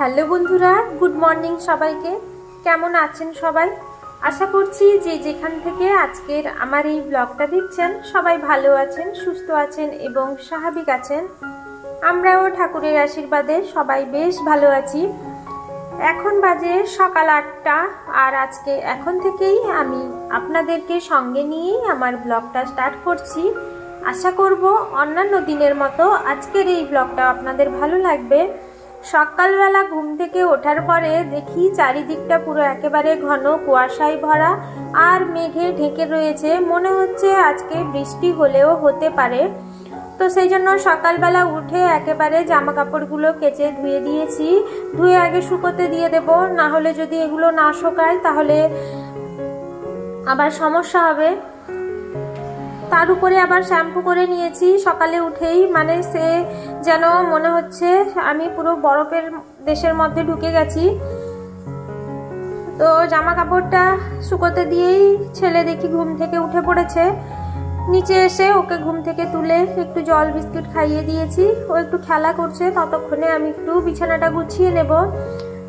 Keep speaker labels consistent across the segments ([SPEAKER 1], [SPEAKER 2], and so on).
[SPEAKER 1] Hello বন্ধুরা, good morning সবাইকে। কেমন আছেন সবাই? আশা করছি যে যেখান থেকে আজকের আমার এই ব্লগটা দেখছেন সবাই ভালো আছেন, সুস্থ আছেন এবং স্বাভাবিক আছেন। আমরাও ঠাকুরের আশীর্বাদে সবাই বেশ ভালো আছি। এখন বাজে সকাল 8টা আর আজকে এখন থেকেই আমি আপনাদেরকে সঙ্গে নিয়েই আমার ব্লগটা স্টার্ট করছি। আশা করব অন্যান্য দিনের মতো আজকের এই ব্লগটা আপনাদের ভালো লাগবে। সকালবেলা ঘুম থেকে ওঠার পরে দেখি চারিদিকটা পুরো একেবারে ঘন কুয়াশায় ভরা আর মেঘে ঢেকে রয়েছে। মনে হচ্ছে আজকে বৃষ্টি হলেও হতে পারে। তো সেই জন্য সকালবেলা উঠে একেবারে জামা কাপড়গুলো কেচে ধুয়ে দিয়েছি। ধুয়ে আগে শুকোতে দিয়ে দেব, না হলে যদি এগুলো না শুকায় তাহলে আবার সমস্যা হবে। তার উপরে আবার শ্যাম্পু করে নিয়েছি সকালে উঠেই, মানে সে যেন মনে হচ্ছে আমি পুরো বরফের দেশের মধ্যে ঢুকে গেছি। তো জামা কাপড়টা শুকোতে দিয়েই ছেলে দেখি ঘুম থেকে উঠে পড়েছে। নিচে এসে ওকে ঘুম থেকে তুলে একটু জল বিস্কিট খাইয়ে দিয়েছি। ও একটু খেলা করছে, ততক্ষণে আমি একটু বিছানাটা গুছিয়ে নেব।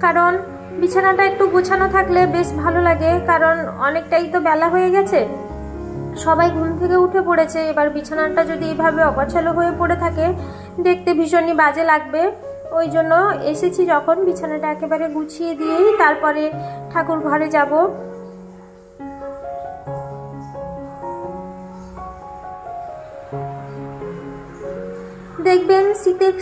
[SPEAKER 1] কারণ বিছানাটা একটু গুছানো থাকলে বেশ ভালো লাগে, কারণ অনেকটাই তো বেলা হয়ে গেছে, সবাই ঘুম থেকে উঠে পড়েছে। এবার বিছানাটা যদি এইভাবে অগোছালো হয়ে পড়ে থাকে দেখতে ভীষণই বাজে লাগবে। ওই জন্য এসেছি যখন বিছানাটা একেবারে গুছিয়ে দিয়েই তারপরে ঠাকুর ঘরে যাব। দেখবেন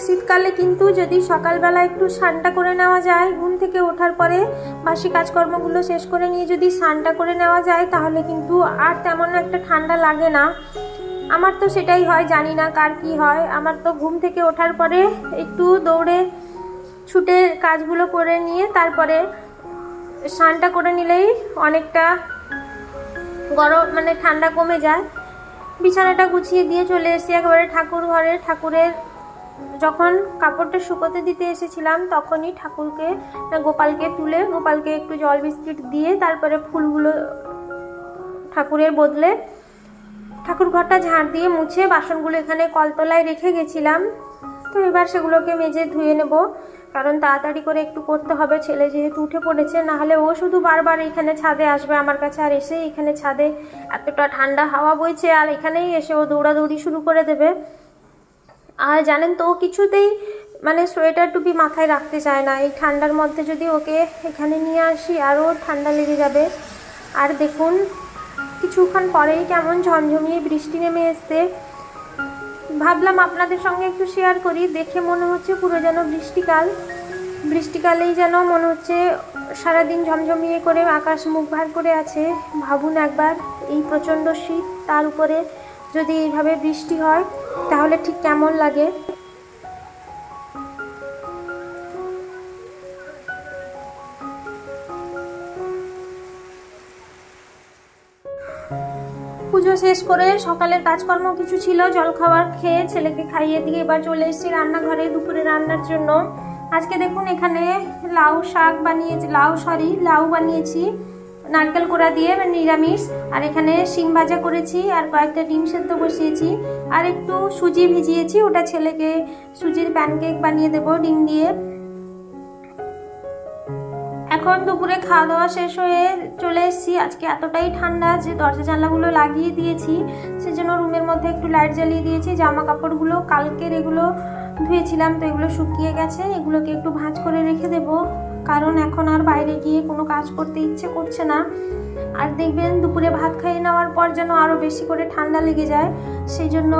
[SPEAKER 1] শীতকালে কিন্তু যদি সকালবেলা একটু স্নানটা করে নেওয়া যায়, ঘুম থেকে ওঠার পরে বাসি কাজকর্মগুলো শেষ করে নিয়ে যদি স্নানটা করে নেওয়া যায় তাহলে কিন্তু আর তেমন একটা ঠান্ডা লাগে না। আমার তো সেটাই হয়, জানি না কার কি হয়। আমার তো ঘুম থেকে ওঠার পরে একটু দৌড়ে ছুটে কাজগুলো করে নিয়ে তারপরে স্নানটা করে নিলেই অনেকটা গরম মানে ঠান্ডা কমে যায়। বিছানাটা গুছিয়ে দিয়ে চলে এসেছি একেবারে ঠাকুর ঘরে। ঠাকুরের যখন কাপড়টা শুকোতে দিতে এসেছিলাম তখনই গোপালকে তুলে গোপালকে একটু জল বিস্কিট দিয়ে তারপরে ফুলগুলো ঠাকুরের বদলে ঠাকুর ঘরটা ঝাড় দিয়ে মুছে বাসনগুলো এখানে কলতলায় রেখে গেছিলাম। তো এবার সেগুলোকে মেজে ধুয়ে নেব, কারণ তাড়াতাড়ি করে একটু করতে হবে। ছেলে যেহেতু উঠে পড়েছে, না হলে ও শুধু বারবার এখানে ছাদে আসবে আমার কাছে, আর এসে এখানে ছাদে এতটা ঠান্ডা হাওয়া বইছে আর এখানেই এসে ও দৌড়াদৌড়ি শুরু করে দেবে। আর জানেন তো, ও কিছুতেই মানে সোয়েটার টুপি মাথায় রাখতে চায় না। এই ঠান্ডার মধ্যে যদি ওকে এখানে নিয়ে আসি আরও ঠান্ডা লেগে যাবে। আর দেখুন কিছুক্ষণ পরেই কেমন ঝমঝমিয়ে বৃষ্টি নেমে এসছে। ভাবলাম আপনাদের সঙ্গে একটু শেয়ার করি। দেখে মনে হচ্ছে পুরো যেন বৃষ্টিকালেই যেন মনে হচ্ছে সারাদিন ঝমঝমিয়ে করে আকাশ মুখ ভার করে আছে। ভাবুন একবার, এই প্রচণ্ড শীত, তার উপরে যদি এইভাবে বৃষ্টি হয় তাহলে ঠিক কেমন লাগে। পুজো শেষ করে সকালের কাজকর্ম কিছু ছিল, জলখাবার খেয়ে ছেলেকে খাইয়ে দিয়ে এবার চলে এসেছি রান্নাঘরে দুপুরে রান্নার জন্য। আজকে দেখুন এখানে লাউ বানিয়েছি নারকেল কোড়া দিয়ে, নিরামিষ। আর এখানে শিম ভাজা করেছি আর কয়েকটা ডিম সেদ্ধ বসিয়েছি আর একটু সুজি ভিজিয়েছি, ওটা ছেলেকে সুজির প্যানকেক বানিয়ে দেবো ডিম দিয়ে। এখন দুপুরে খাওয়া দাওয়া শেষ হয়ে চলে এসেছি। আজকে এতটাই ঠান্ডা যে দরজা জানলাগুলো লাগিয়ে দিয়েছি, সেজন্য রুমের মধ্যে একটু লাইট জ্বালিয়ে দিয়েছি। জামা কাপড়গুলো কালকের এগুলো ধুয়েছিলাম, তো এগুলো শুকিয়ে গেছে, এগুলোকে একটু ভাঁজ করে রেখে দেব, কারণ এখন আর বাইরে গিয়ে কোনো কাজ করতে ইচ্ছে করছে না। আর দেখবেন দুপুরে ভাত খাইয়ে নেওয়ার পর যেন আরও বেশি করে ঠান্ডা লেগে যায়, সেই জন্য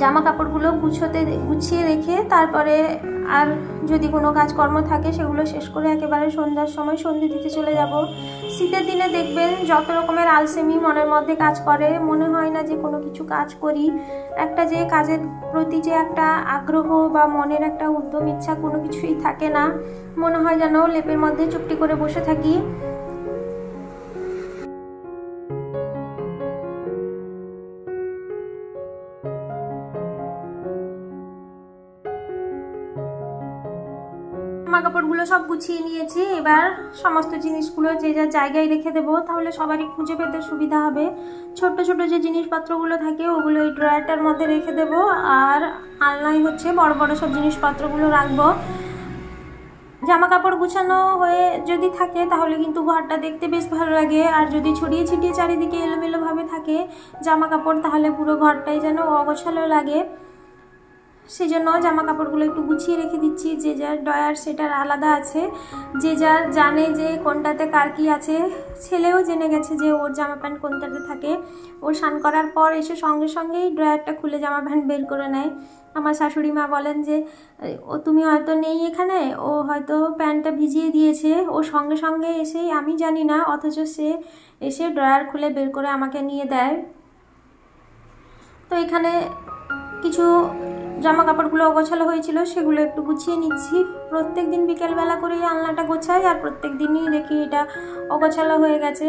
[SPEAKER 1] জামা কাপড়গুলো গুছিয়ে রেখে তারপরে আর যদি কোনো কাজকর্ম থাকে সেগুলো শেষ করে একেবারে সন্ধ্যার সময় সন্ধে দিতে চলে যাব। শীতের দিনে দেখবেন যত রকমের আলসেমি মনের মধ্যে কাজ করে, মনে হয় না যে কোনো কিছু কাজ করি। একটা যে কাজের প্রতি যে একটা আগ্রহ বা মনের একটা উদ্যম ইচ্ছা কোনো কিছুই থাকে না, মনে হয় যেন লেপের মধ্যে চুপটি করে বসে থাকি। জামা কাপড়গুলো সব গুছিয়ে নিয়েছি, এবার সমস্ত জিনিসগুলো যে যার জায়গায় রেখে দেবো, তাহলে সবারই খুঁজে পেতে সুবিধা হবে। ছোট ছোট যে জিনিসপত্রগুলো থাকে ওগুলো এই ড্রয়ারটার মধ্যে রেখে দেবো, আর আলনায় হচ্ছে বড় বড় সব জিনিসপত্রগুলো রাখবো। জামা কাপড় গুছানো হয়ে যদি থাকে তাহলে কিন্তু ঘরটা দেখতে বেশ ভালো লাগে, আর যদি ছড়িয়ে ছিটিয়ে চারিদিকে এলোমেলোভাবে থাকে জামা কাপড় তাহলে পুরো ঘরটাই যেন অগোছালো লাগে। সেই জন্য জামা কাপড়গুলো একটু গুছিয়ে রেখে দিচ্ছি। যে যার ড্রয়ার সেটার আলাদা আছে, যে যার জানে যে কোনটাতে কার কী আছে। ছেলেও জেনে গেছে যে ওর জামা প্যান্ট কোনটাতে থাকে। ও স্নান করার পর এসে সঙ্গে সঙ্গেই ড্রয়ারটা খুলে জামা প্যান্ট বের করে নেয়। আমার শাশুড়ি মা বলেন যে ও তুমি হয়তো নেই এখানে, ও হয়তো প্যান্টটা ভিজিয়ে দিয়েছে। ও সঙ্গে সঙ্গে এসেই, আমি জানি না, অথচ সে এসে ড্রয়ার খুলে বের করে আমাকে নিয়ে দেয়। তো এখানে কিছু জামা কাপড়গুলো অগোছালো হয়েছিল, সেগুলো একটু গুছিয়ে নিচ্ছি। প্রত্যেক দিন বিকেলবেলা করেই আলনাটা গোছাই, আর প্রত্যেক দিনই দেখি এটা অগোছালো হয়ে গেছে।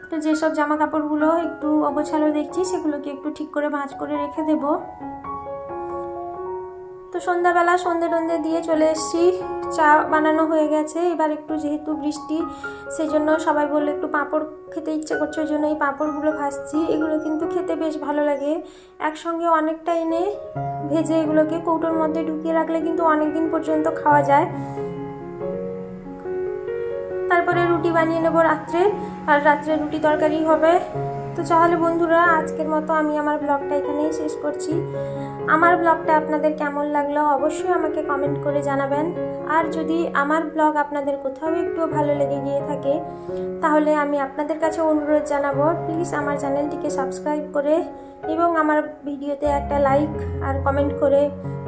[SPEAKER 1] তো যেসব জামা কাপড়গুলো একটু অগোছালো দেখছি সেগুলোকে একটু ঠিক করে ভাঁজ করে রেখে দেবো। তো সন্ধ্যাবেলা সন্ধে টন্ধে দিয়ে চলে এসেছি, চা বানানো হয়ে গেছে। এবার একটু যেহেতু বৃষ্টি, সেই জন্য সবাই বললো একটু পাঁপড় খেতে ইচ্ছে করছে, ওই জন্য এই পাঁপড়গুলো ভাজছি। এগুলো কিন্তু খেতে বেশ ভালো লাগে। একসঙ্গে অনেকটা এনে ভেজে এগুলোকে কৌটোর মধ্যে ঢুকিয়ে রাখলে কিন্তু অনেক দিন পর্যন্ত খাওয়া যায়। তারপরে রুটি বানিয়ে নেবো রাত্রে, আর রাত্রে রুটি তরকারি হবে। তো তাহলে বন্ধুরা, আজকের মতো আমি আমার ব্লগটা এখানেই শেষ করছি। আমার ব্লগটা আপনাদের কেমন লাগলো অবশ্যই আমাকে কমেন্ট করে জানাবেন। আর যদি আমার ব্লগ আপনাদের কোথাও একটু ভালো লেগে গিয়ে থাকে তাহলে আমি আপনাদের কাছে অনুরোধ জানাবো, প্লিজ আমার চ্যানেলটিকে সাবস্ক্রাইব করে এবং আমার ভিডিওতে একটা লাইক আর কমেন্ট করে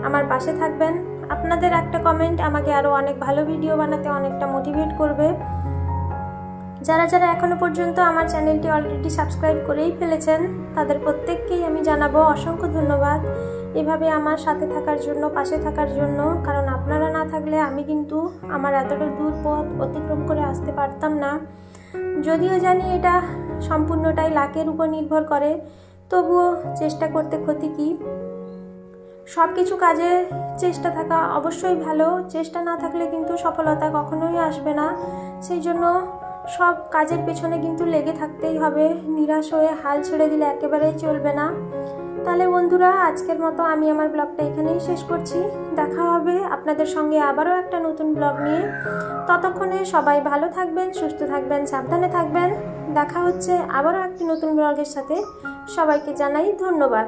[SPEAKER 1] আমার পাশে থাকবেন। আপনাদের একটা কমেন্ট আমাকে আরও অনেক ভালো ভিডিও বানাতে অনেকটা মোটিভেট করবে। যারা যারা এখনো পর্যন্ত আমার চ্যানেলটি অলরেডি সাবস্ক্রাইব করেই ফেলেছেন তাদের প্রত্যেককেই আমি জানাবো অসংখ্য ধন্যবাদ এভাবে আমার সাথে থাকার জন্য, পাশে থাকার জন্য। কারণ আপনারা না থাকলে আমি কিন্তু আমার এতটা দূর পথ অতিক্রম করে আসতে পারতাম না। যদিও জানি এটা সম্পূর্ণটাই লাকের উপর নির্ভর করে, তবুও চেষ্টা করতে ক্ষতি কী। সব কিছু কাজে চেষ্টা থাকা অবশ্যই ভালো, চেষ্টা না থাকলে কিন্তু সফলতা কখনোই আসবে না। সেই জন্য সব কাজের পেছনে কিন্তু লেগে থাকতেই হবে, নিরাশ হয়ে হাল ছেড়ে দিলে একেবারেই চলবে না। তাহলে বন্ধুরা, আজকের মতো আমি আমার ব্লগটা এখানেই শেষ করছি। দেখা হবে আপনাদের সঙ্গে আবারও একটা নতুন ব্লগ নিয়ে। ততক্ষণে সবাই ভালো থাকবেন, সুস্থ থাকবেন, সাবধানে থাকবেন। দেখা হচ্ছে আবারও একটি নতুন ব্লগের সাথে। সবাইকে জানাই ধন্যবাদ।